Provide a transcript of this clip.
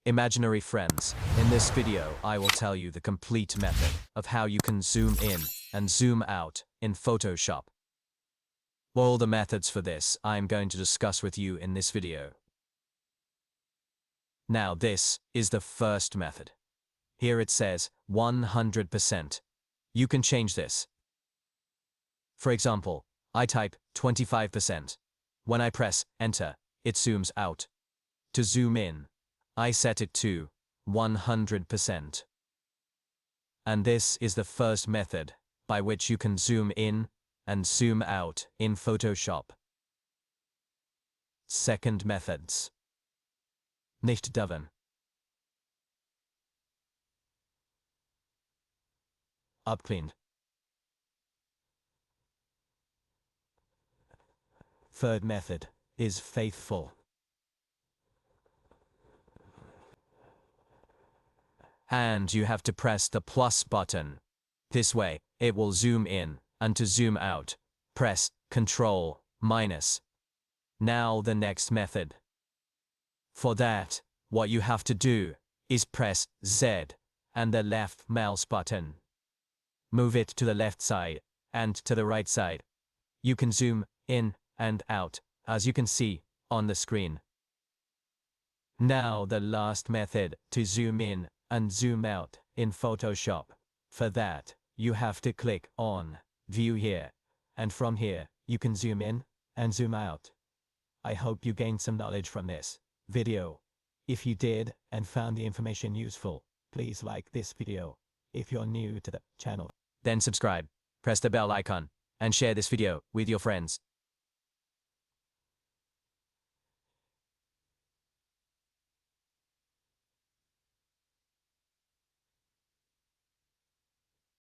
Imaginary friends, in this video I will tell you the complete method of how you can zoom in and zoom out in Photoshop. All the methods for this I'm going to discuss with you in this video. Now this is the first method. Here it says 100%. You can change this. For example, I type 25%. When I press enter, it zooms out. To zoom in, I set it to 100%. And this is the first method by which you can zoom in and zoom out in Photoshop. Second methods. Nicht dovern. Upcleaned. Third method is faithful. And you have to press the plus button. This way, it will zoom in, and to zoom out, press Ctrl-. Now the next method. For that, what you have to do is press Z and the left mouse button. Move it to the left side and to the right side. You can zoom in and out, as you can see on the screen. Now the last method to zoom in and zoom out in Photoshop. For that, you have to click on View here, and from here, you can zoom in and zoom out. I hope you gained some knowledge from this video. If you did and found the information useful, please like this video. If you're new to the channel, then subscribe, press the bell icon, and share this video with your friends.